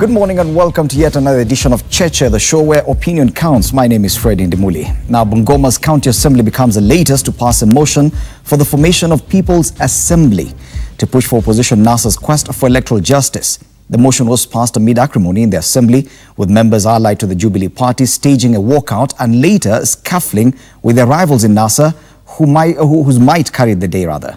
Good morning and welcome to yet another edition of Cheche, the show where opinion counts. My name is Freddie Ndimuli. Now, Bungoma's County Assembly becomes the latest to pass a motion for the formation of People's Assembly to push for opposition NASA's quest for electoral justice. The motion was passed amid acrimony in the Assembly, with members allied to the Jubilee Party staging a walkout and later scuffling with their rivals in NASA whose might carried the day rather.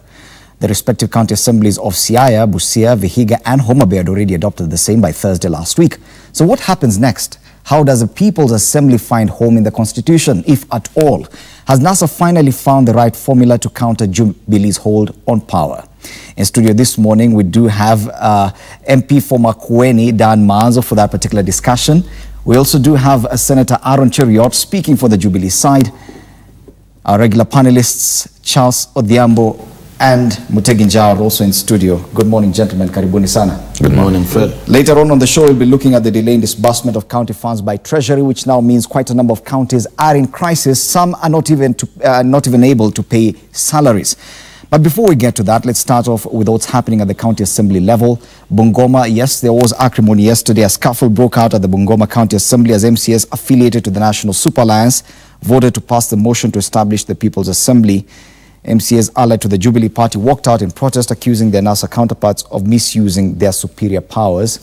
The respective county assemblies of Siaya, Busia, Vihiga and Homa Bay had already adopted the same by Thursday last week. So what happens next? How does the People's Assembly find home in the Constitution, if at all? Has NASA finally found the right formula to counter Jubilee's hold on power? In studio this morning, we do have MP for Makueni, Dan Manzo, for that particular discussion. We also do have Senator Aaron Cheriot speaking for the Jubilee side. Our regular panelists, Charles Odhiambo and Mutegi Njau, are also in studio. Good morning, gentlemen. Karibuni sana. Good morning, Fred. Later on the show, we'll be looking at the delay in disbursement of county funds by Treasury, which now means quite a number of counties are in crisis. Some are not even able to pay salaries. But before we get to that, let's start off with what's happening at the county assembly level. Bungoma, yes, there was acrimony yesterday. A scuffle broke out at the Bungoma County Assembly as MCAs affiliated to the National Super Alliance voted to pass the motion to establish the People's Assembly. MCAs allied to the Jubilee Party walked out in protest, accusing their NASA counterparts of misusing their superior powers.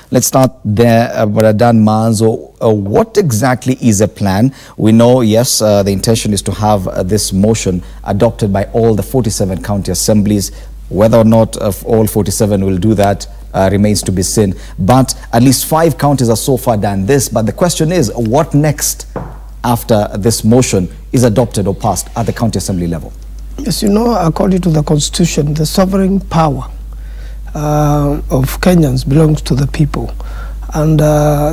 Let's start there, Dan Manzo. What exactly is a plan? We know, yes, the intention is to have this motion adopted by all the 47 county assemblies. Whether or not all 47 will do that remains to be seen. But at least 5 counties have so far done this. But the question is, what next after this motion is adopted or passed at the county assembly level? Yes, you know, according to the Constitution, the sovereign power of Kenyans belongs to the people. And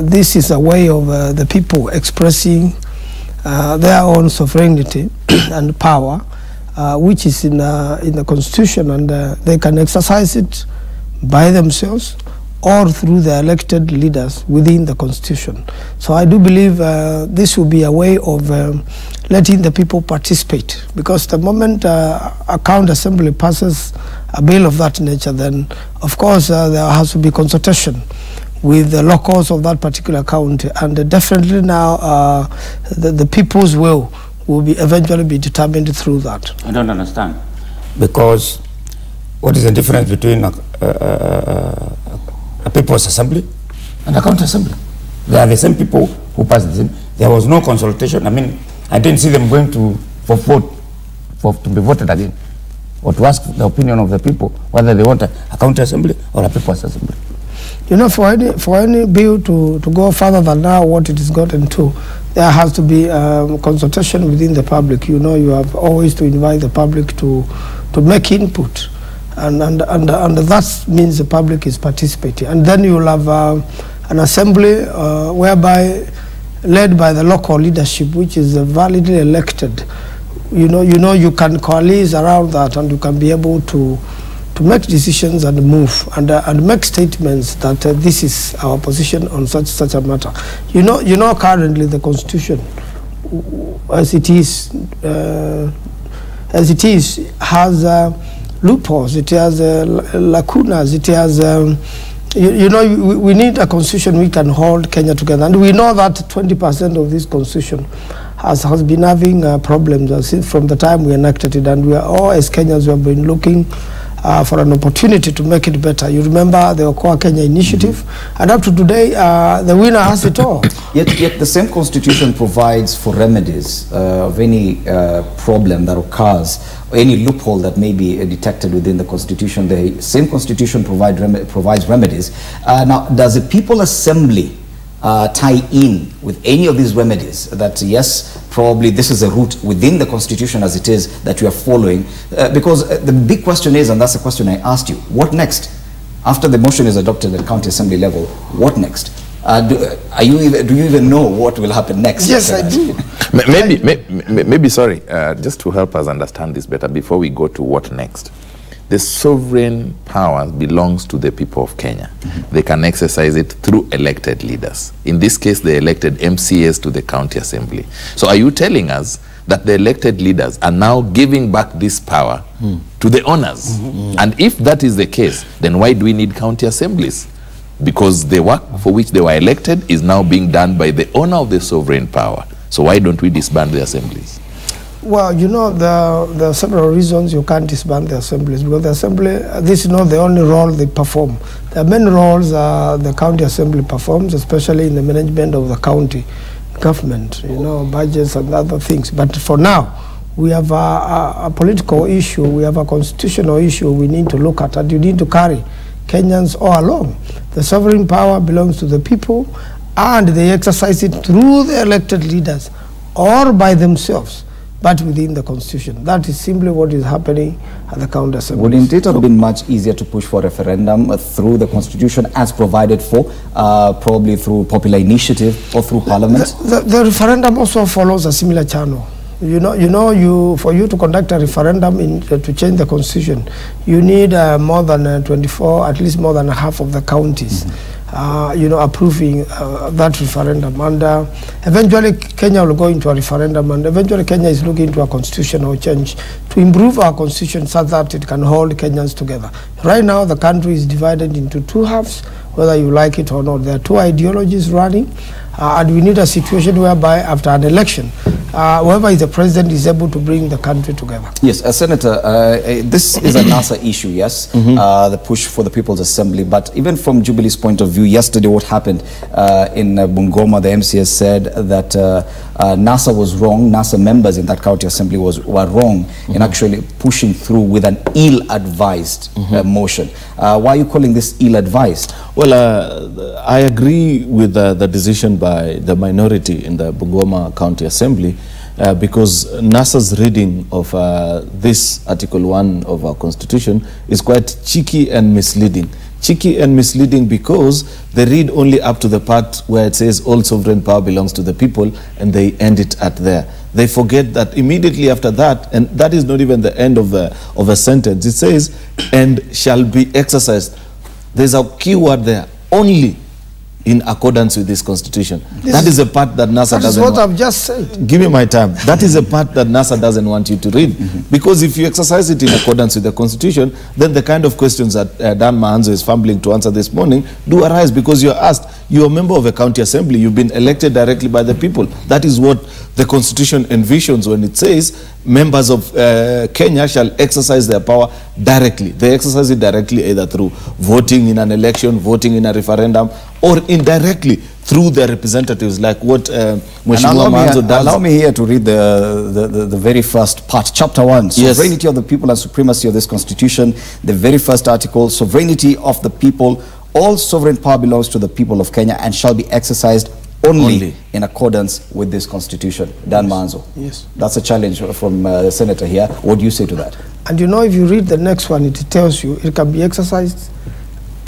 this is a way of the people expressing their own sovereignty and power, which is in the Constitution, and they can exercise it by themselves or through the elected leaders within the Constitution. So I do believe this will be a way of letting the people participate, because the moment a county assembly passes a bill of that nature, then of course there has to be consultation with the locals of that particular county, and definitely now the people's will be eventually be determined through that. I don't understand. Because what is the difference between a People's Assembly and a county assembly? They are the same people who passed the same. There was no consultation. I mean, I didn't see them going to be voted again, or to ask the opinion of the people whether they want a county assembly or a People's Assembly. You know, for any bill to go further than now what it is gotten to, there has to be consultation within the public. You know, you have always to invite the public to make input. And that means the public is participating. And then you'll have an assembly whereby led by the local leadership, which is validly elected. You know, you can coalesce around that, and you can be able to make decisions and move and make statements that this is our position on such a matter. You know, currently the Constitution, as it is, has loopholes, it has lacunas, it has, we need a constitution we can hold Kenya together. And we know that 20% of this constitution has been having problems since from the time we enacted it, and we are all, as Kenyans, we have been looking for an opportunity to make it better. You remember the Okoa Kenya initiative, and up to today, the winner has it all. Yet the same constitution provides for remedies of any problem that occurs, or any loophole that may be detected within the constitution. The same constitution provides remedies. Now, does the People's Assembly tie in with any of these remedies, that yes, probably this is a route within the constitution as it is that we are following? Because the big question is, and that's the question I asked you, what next? After the motion is adopted at county assembly level, what next? Do you even know what will happen next? Yes, I do. Maybe sorry, just to help us understand this better before we go to what next. The sovereign power belongs to the people of Kenya. They can exercise it through elected leaders. In this case, they elected MCAs to the county assembly. So are you telling us that the elected leaders are now giving back this power to the owners? And if that is the case, then why do we need county assemblies? because the work for which they were elected is now being done by the owner of the sovereign power. So why don't we disband the assemblies? Well, you know, there are several reasons you can't disband the assemblies, because the assembly, this is not the only role they perform. The main roles the county assembly performs, especially in the management of the county government, you know, budgets and other things. But for now, we have a political issue, we have a constitutional issue we need to look at, and you need to carry Kenyans all along. The sovereign power belongs to the people, and they exercise it through the elected leaders or by themselves, but within the constitution. That is simply what is happening at the county assembly. Wouldn't it have been much easier to push for referendum through the constitution as provided for, probably through popular initiative or through parliament? The referendum also follows a similar channel. For you to conduct a referendum to change the constitution, you need more than 24, at least more than half of the counties, approving that referendum. And eventually Kenya will go into a referendum, and eventually Kenya is looking into a constitutional change to improve our constitution so that it can hold Kenyans together. Right now the country is divided into two halves, whether you like it or not. There are two ideologies running, and we need a situation whereby after an election, whoever is the president is able to bring the country together. Yes, Senator, this is a NASA issue, yes, the push for the People's Assembly. But even from Jubilee's point of view, yesterday what happened in Bungoma, the MCS said that NASA was wrong, NASA members in that county assembly were wrong in actually pushing through with an ill-advised motion. Why are you calling this ill-advised? Well, I agree with the decision by the minority in the Bungoma County Assembly because NASA's reading of this Article 1 of our Constitution is quite cheeky and misleading. Cheeky and misleading because they read only up to the part where it says all sovereign power belongs to the people, and they end it at there. They forget that immediately after that, and that is not even the end of a sentence, it says, and shall be exercised. There's a key word there, only in accordance with this constitution. That is a part that NASA doesn't want. That is what I've just said. Give me my time. That is a part that NASA doesn't want you to read. Because if you exercise it in accordance with the constitution, then the kind of questions that Dan Mahanzo is fumbling to answer this morning do arise, because you're asked, you're a member of a county assembly, you've been elected directly by the people. That is what the constitution envisions when it says members of Kenya shall exercise their power directly. They exercise it directly either through voting in an election, voting in a referendum, or indirectly through their representatives, like what Mheshimiwa Mahanzo does. Allow me here to read the very first part, Chapter 1, Sovereignty of the People and Supremacy of this Constitution. The very first article, Sovereignty of the People. All sovereign power belongs to the people of Kenya and shall be exercised only in accordance with this constitution. Dan Mahanzo. Yes. That's a challenge from the senator here. What do you say to that? And you know, if you read the next one, it tells you it can be exercised.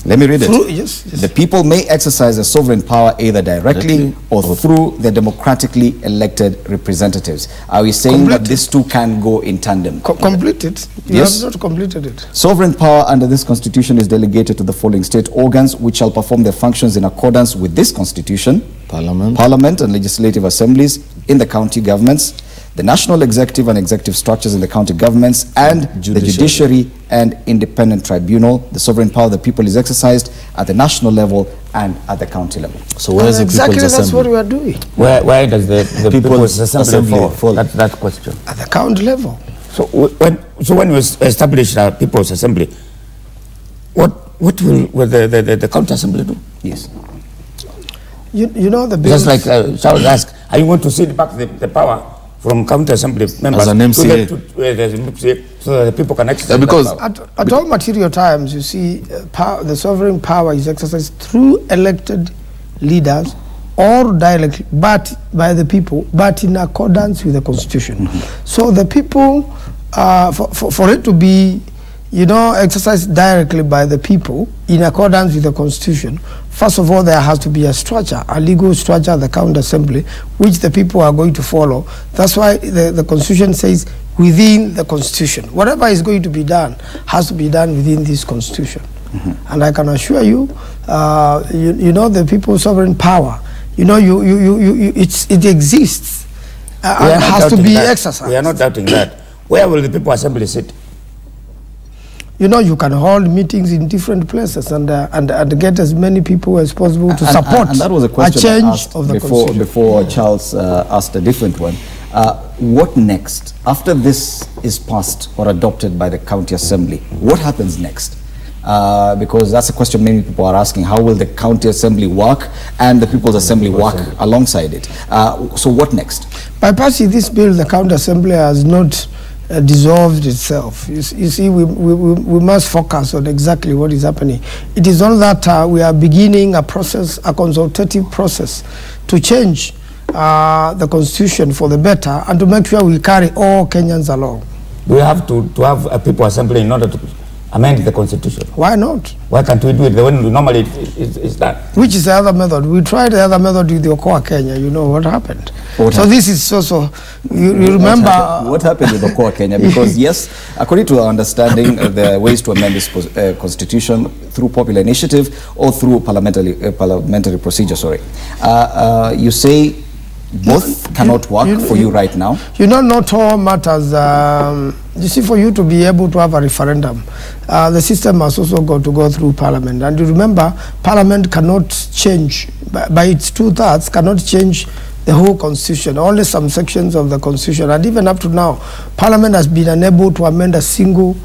Let me read it. Yes. The people may exercise their sovereign power either directly or through their democratically elected representatives. Are we saying that these two can go in tandem? Complete it. You have not completed it. Sovereign power under this constitution is delegated to the following state organs, which shall perform their functions in accordance with this constitution: Parliament and legislative assemblies in the county governments, the national executive and executive structures in the county governments, and the judiciary and independent tribunal. The sovereign power of the people is exercised at the national level and at the county level. So where is the exactly People's that's Assembly? what we are doing. Where does the People's Assembly fall? That's that question. At the county level. So when we establish our People's Assembly, what will the county assembly do? Yes. You know the Just like Charles asked, are you going to cede back the power from county assembly members as an MCA, so that the people can exercise because at all material times, you see, the sovereign power is exercised through elected leaders or directly, but by the people, but in accordance with the constitution. So the people, for it to be, exercised directly by the people in accordance with the constitution, first of all, there has to be a structure, a legal structure, the county assembly, which the people are going to follow. That's why the constitution says within the constitution. Whatever is going to be done has to be done within this constitution. And I can assure you, the people's sovereign power, it exists and has to be exercised. We are not doubting that. Where will the People's Assembly sit? you know, you can hold meetings in different places and get as many people as possible to support and that was a question change asked of the before Charles asked a different one. What next? After this is passed or adopted by the County Assembly, what happens next? Because that's a question many people are asking. How will the County Assembly work and the People's Assembly work alongside it? So what next? By passing this bill, the County Assembly has not dissolved itself. You see, we must focus on exactly what is happening. It is all that we are beginning a process, a consultative process, to change the Constitution for the better and to make sure we carry all Kenyans along. Do we have to have a People Assembly in order to amend the Constitution? Why not? Why can't we do it the way normally it's done? Which is the other method? We tried the other method with the Okoa Kenya. You know what happened. This is also, you remember... What happened with Okoa Kenya? Because yes, according to our understanding, there are ways to amend this constitution through popular initiative or through parliamentary procedure, sorry. You say both cannot work for you right now? You know, not all matters. You see, for you to be able to have a referendum, the system has also got to go through Parliament. And you remember, Parliament cannot change, by its 2/3, cannot change the whole Constitution, only some sections of the Constitution. And even up to now, Parliament has been unable to amend a single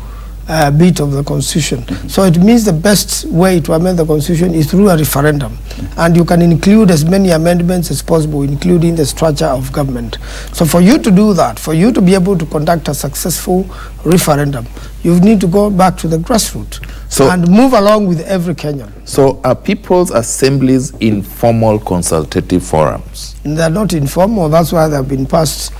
bit of the Constitution. So it means the best way to amend the Constitution is through a referendum. And you can include as many amendments as possible, including the structure of government. So for you to do that, for you to be able to conduct a successful referendum, you need to go back to the grassroots and move along with every Kenyan. So are people's assemblies informal consultative forums? And they're not informal, that's why they've been passed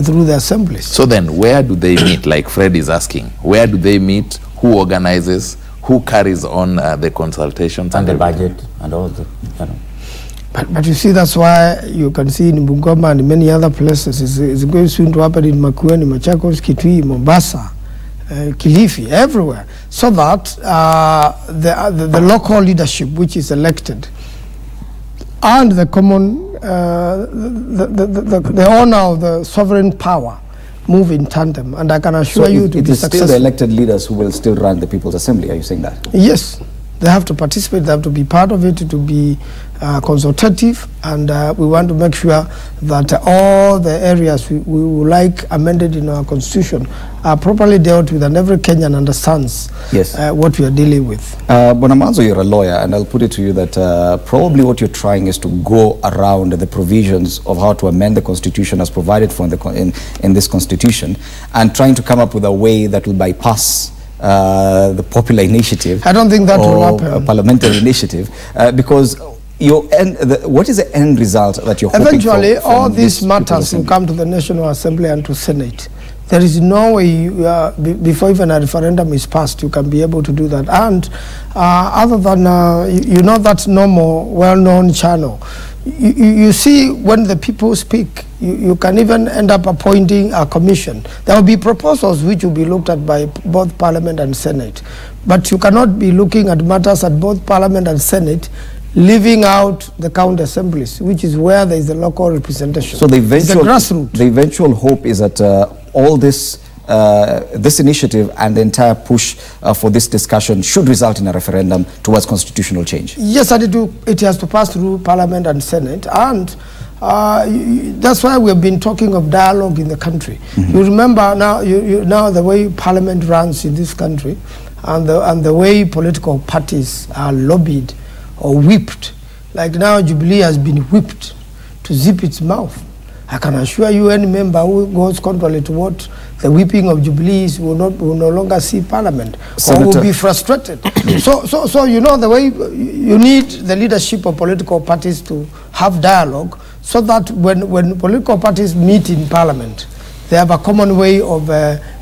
through the assemblies. So then where do they meet, like Fred is asking? Where do they meet? Who organizes? Who carries on the consultations? And the budget and all the, you know. But you see, that's why you can see in Bungoma and many other places, it's going soon to happen in Makueni, Machakos, Kitui, Mombasa, Kilifi, everywhere. So that the local leadership which is elected and the common, the owner of the sovereign power move in tandem. And I can assure you to be successful. It is still the elected leaders who will still run the People's Assembly, are you saying that? Yes. They have to participate, they have to be part of it, to be consultative, and we want to make sure that all the areas we would like amended in our Constitution are properly dealt with, and every Kenyan understands what we are dealing with. Bonamanzo, you're a lawyer, and I'll put it to you that probably what you're trying is to go around the provisions of how to amend the Constitution as provided for in this Constitution, and trying to come up with a way that will bypass the popular initiative. I don't think that will happen. Parliamentary initiative, because what is the end result that you're hoping for? Eventually, all these matters will come to the National Assembly and to Senate. There is no way, before even a referendum is passed, you can be able to do that. And other than, you know, that normal, well-known channel, you see when the people speak, you can even end up appointing a commission. There will be proposals which will be looked at by both Parliament and Senate. But you cannot be looking at matters at both Parliament and Senate, leaving out the county assemblies, which is where there is the local representation. So the eventual hope is that all this this initiative and the entire push for this discussion should result in a referendum towards constitutional change. Yes, and it has to pass through Parliament and Senate, and that's why we have been talking of dialogue in the country. You remember now, now the way Parliament runs in this country, and the way political parties are lobbied or whipped. Like now, Jubilee has been whipped to zip its mouth. I can assure you, any member who goes contrary to what the whipping of Jubilee is will no longer see Parliament, or will be frustrated. so you know, the way you need the leadership of political parties to have dialogue, so that when political parties meet in Parliament, they have a common way of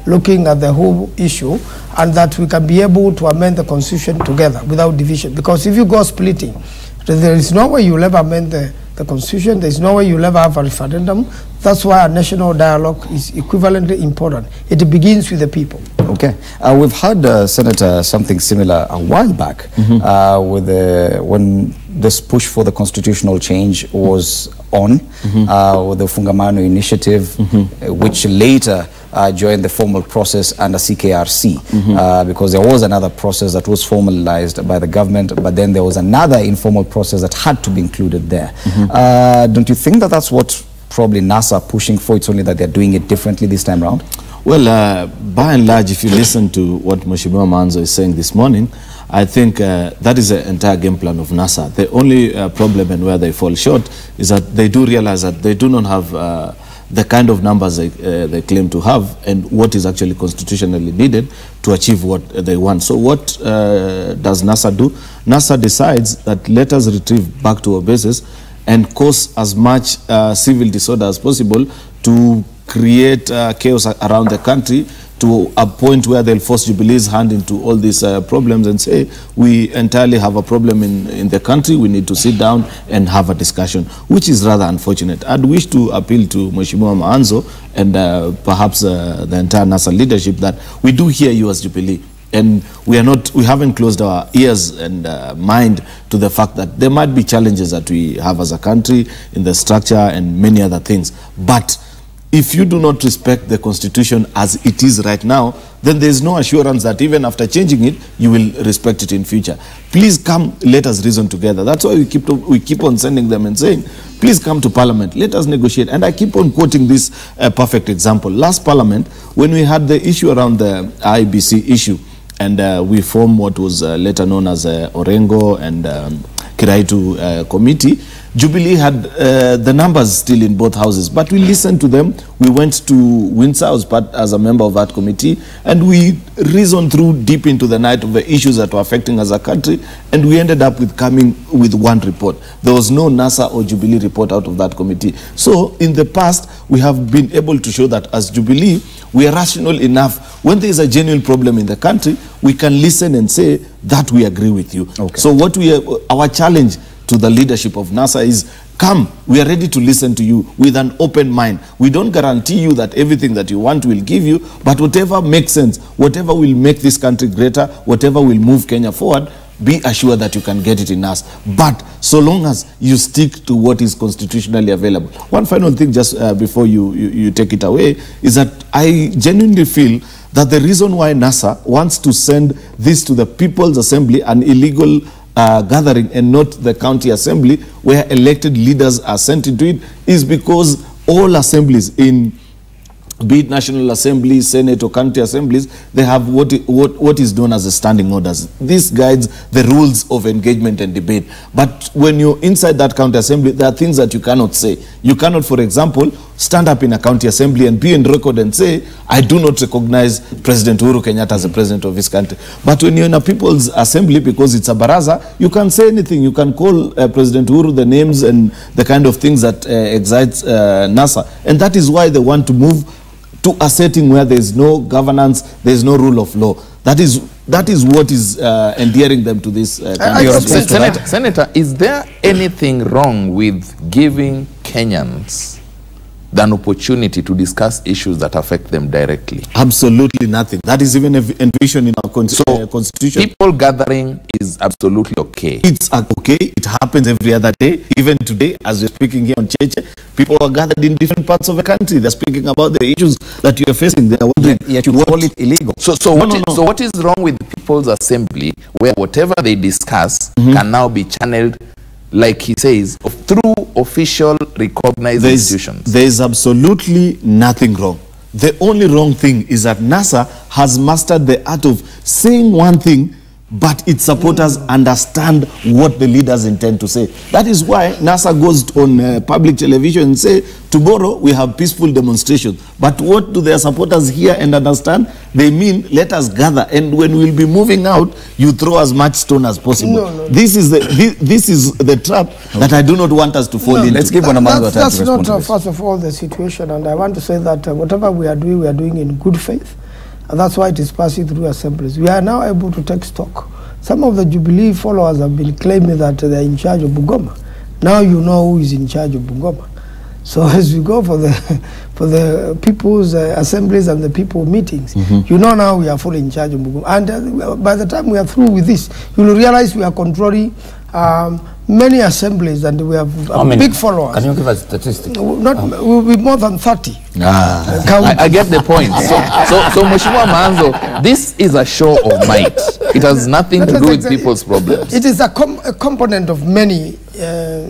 looking at the whole issue, and that we can be able to amend the Constitution together without division. Because if you go splitting, there is no way you'll ever amend the Constitution, there is no way you'll ever have a referendum. That's why a national dialogue is equivalently important. It begins with the people. Okay. We've heard, Senator, something similar a while back with when this push for the constitutional change was on, with the Fungamano initiative, which later join the formal process under CKRC, because there was another process that was formalized by the government, but then there was another informal process that had to be included there. Don't you think that that's what probably NASA are pushing for? It's only that they're doing it differently this time around? Well, by and large, if you listen to what Mheshimiwa Manzo is saying this morning, I think that is the entire game plan of NASA. The only problem and where they fall short is that they do realize that they do not have the kind of numbers they claim to have and what is actually constitutionally needed to achieve what they want. So what does NASA do? NASA decides that let us retrieve back to our bases and cause as much civil disorder as possible to create chaos around the country, to a point where they'll force Jubilee's hand into all these problems and say, we entirely have a problem in the country, we need to sit down and have a discussion, which is rather unfortunate. I'd wish to appeal to Mheshimiwa Manzo and perhaps the entire NASA leadership that we do hear you as Jubilee. And we haven't closed our ears and mind to the fact that there might be challenges that we have as a country in the structure and many other things. But if you do not respect the Constitution as it is right now, then there is no assurance that even after changing it, you will respect it in future. Please come, let us reason together. That's why we keep on sending them and saying, please come to Parliament, let us negotiate. And I keep on quoting this perfect example. Last Parliament, when we had the issue around the IBC issue, and we formed what was later known as Orengo and Kiraitu committee, Jubilee had the numbers still in both houses, but we listened to them. We went to Windsor as a member of that committee, and we reasoned through deep into the night of the issues that were affecting us as a country, and we ended up with coming with one report. There was no NASA or Jubilee report out of that committee. So in the past, we have been able to show that as Jubilee, we are rational enough. When there is a genuine problem in the country, we can listen and say that we agree with you. Okay. So our challenge to the leadership of NASA is, come, we are ready to listen to you with an open mind. We don't guarantee you that everything that you want will give you, but whatever makes sense, whatever will make this country greater, whatever will move Kenya forward, be assured that you can get it in us. But so long as you stick to what is constitutionally available. One final thing just before you take it away is that I genuinely feel that the reason why NASA wants to send this to the People's Assembly, an illegal gathering, and not the county assembly where elected leaders are sent into it, is because all assemblies, be it National Assembly, Senate or county assemblies, they have what is known as the standing orders. This guides the rules of engagement and debate. But when you're inside that county assembly, there are things that you cannot say. You cannot, for example, stand up in a county assembly and be in record and say, I do not recognize President Uhuru Kenyatta as the president of this country. But when you're in a people's assembly, because it's a baraza, you can say anything. You can call President Uhuru the names and the kind of things that excites NASA. And that is why they want to move to a setting where there is no governance, there is no rule of law. That is what is endearing them to this country. Senator, is there anything wrong with giving Kenyans an opportunity to discuss issues that affect them directly? Absolutely nothing. That is even envisioned in our constitution. People gathering is absolutely okay. It's okay. It happens every other day. Even today, as we're speaking here on Cheche, people are gathered in different parts of the country. They're speaking about the issues that you're facing. They're wondering, yet you call it illegal. So what is wrong with the People's Assembly, where whatever they discuss can now be channeled, like he says, through official recognized institutions? There is absolutely nothing wrong. The only wrong thing is that NASA has mastered the art of saying one thing, but its supporters understand what the leaders intend to say. That is why NASA goes on public television and say, tomorrow we have peaceful demonstrations. But what do their supporters hear and understand? They mean, let us gather, and when we'll be moving out, you throw as much stone as possible. No. This is the trap that I do not want us to fall into. Let's give That's not, first of all, the situation, and I want to say that whatever we are doing in good faith. And that's why it is passing through assemblies. We are now able to take stock. Some of the Jubilee followers have been claiming that they are in charge of Bungoma. Now you know who is in charge of Bungoma. So as we go for the people's assemblies and the people meetings, you know now we are fully in charge of Bungoma. And by the time we are through with this, you will realize we are controlling many assemblies, and we have big followers. Can you give us statistics? We'll be more than 30. I get the point. So Mheshimiwa Manzo, this is a show of might. It has nothing to do with people's problems. It is a component of many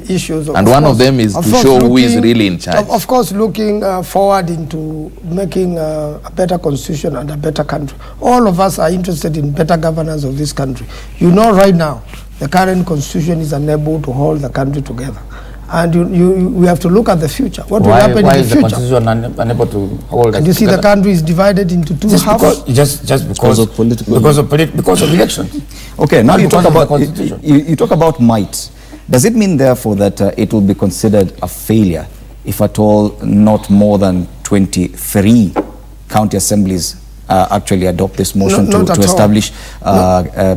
issues. And one of them is to show who is really in charge. Of course, looking forward into making a better constitution and a better country. All of us are interested in better governance of this country. You know, right now, the current constitution is unable to hold the country together. And we have to look at the future. What will happen in the future? Why is the constitution unable to hold us together? You see, the country is divided into two halves. Just because of political... Because of elections. Okay, now you talk about might. Does it mean, therefore, that it will be considered a failure if at all not more than 23 county assemblies actually adopt this motion to establish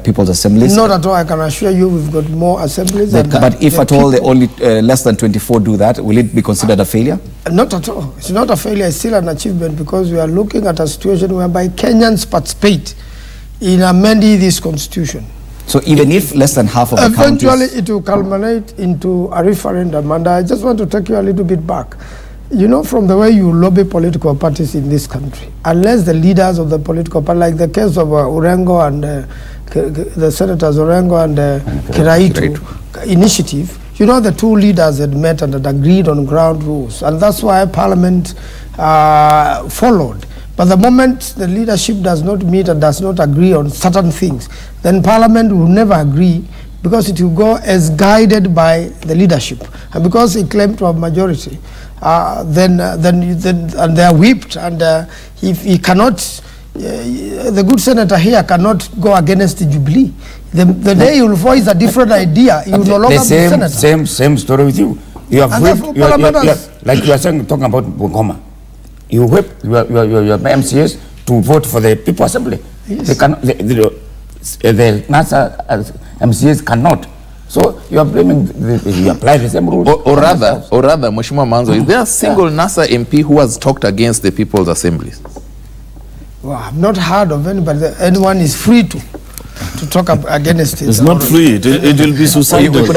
people's assemblies? Not at all. I can assure you we've got more assemblies. But if at all only less than 24 do that, will it be considered a failure? Not at all. It's not a failure. It's still an achievement, because we are looking at a situation whereby Kenyans participate in amending this constitution. So even if less than half of the counties... Eventually it will culminate into a referendum. And I just want to take you a little bit back. You know, from the way you lobby political parties in this country, unless the leaders of the political party, like the case of Urengo and the Senators Urengo and Kiraitu initiative, you know, the two leaders had met and had agreed on ground rules. And that's why Parliament followed. But the moment the leadership does not meet and does not agree on certain things, then Parliament will never agree, because it will go as guided by the leadership. And because it claimed to have majority, then they are whipped, and if he cannot, the good senator here cannot go against the Jubilee. The day you will voice a different idea, you will no longer be senator. Same story with you. You have whipped, like you are saying, talking about Bungoma. You whip your MCAs to vote for the People Assembly. Yes. They cannot, the NASA MCAs cannot. So you are blaming, you apply the same rules. Or rather, Mheshimiwa Manzo, is there a single NASA MP who has talked against the People's Assemblies? Well, I've not heard of anybody. Anyone is free to talk against it. It's not free. It will be suicidal. We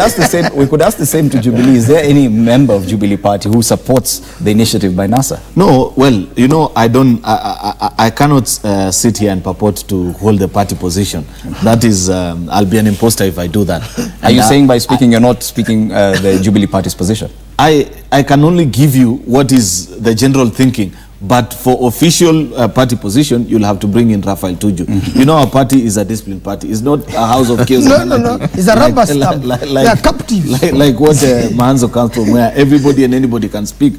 could ask the same to Jubilee. Is there any member of Jubilee Party who supports the initiative by NASA? No. Well, you know, I cannot sit here and purport to hold the party position. That is, I'll be an imposter if I do that. Are you saying by speaking you're not speaking the Jubilee Party's position? I can only give you what is the general thinking. But for official party position, you'll have to bring in Raphael Tuju. You know, our party is a disciplined party. It's not a house of chaos. No. It's a rubber stamp. They are captives. Like what Mahanzo comes from, where everybody and anybody can speak.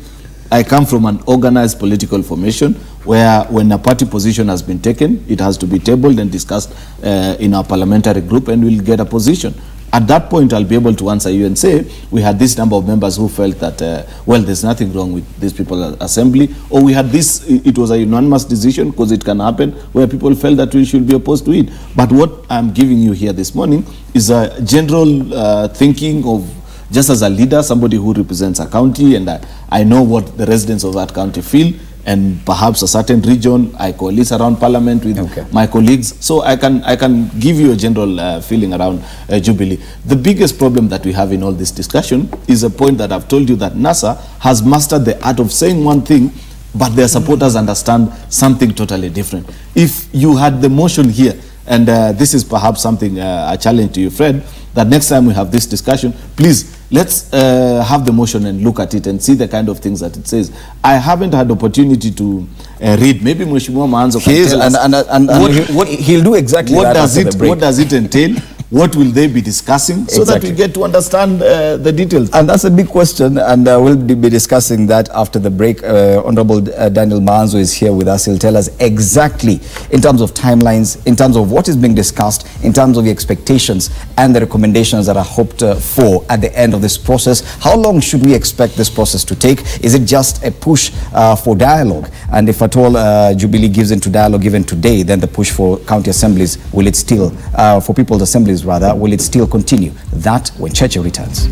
I come from an organized political formation where when a party position has been taken, it has to be tabled and discussed in our parliamentary group, and we'll get a position. At that point, I'll be able to answer you and say, we had this number of members who felt that, well, there's nothing wrong with this People's Assembly, or we had this, it was a unanimous decision, because it can happen, where people felt that we should be opposed to it. But what I'm giving you here this morning is a general thinking of, just as a leader, somebody who represents a county, and I know what the residents of that county feel, and perhaps a certain region, I coalesce around Parliament with my colleagues. So I can give you a general feeling around Jubilee. The biggest problem that we have in all this discussion is a point that I've told you, that NASA has mastered the art of saying one thing, but their supporters understand something totally different. If you had the motion here, and this is perhaps something, a challenge to you, Fred, that next time we have this discussion, please, let's have the motion and look at it and see the kind of things that it says. I haven't had opportunity to read. Maybe Mheshimiwa Mahanzo can tell us. He'll do exactly what that. What does it entail? What will they be discussing, so that we get to understand the details? And that's a big question, and we'll be discussing that after the break. Honorable Daniel Mahanzo is here with us. He'll tell us exactly, in terms of timelines, in terms of what is being discussed, in terms of the expectations and the recommendations that are hoped for at the end of this process. How long should we expect this process to take? Is it just a push for dialogue? And if at all Jubilee gives into dialogue even today, then the push for county assemblies, will it still, for people's assemblies rather, will it still continue? That when Cheche returns.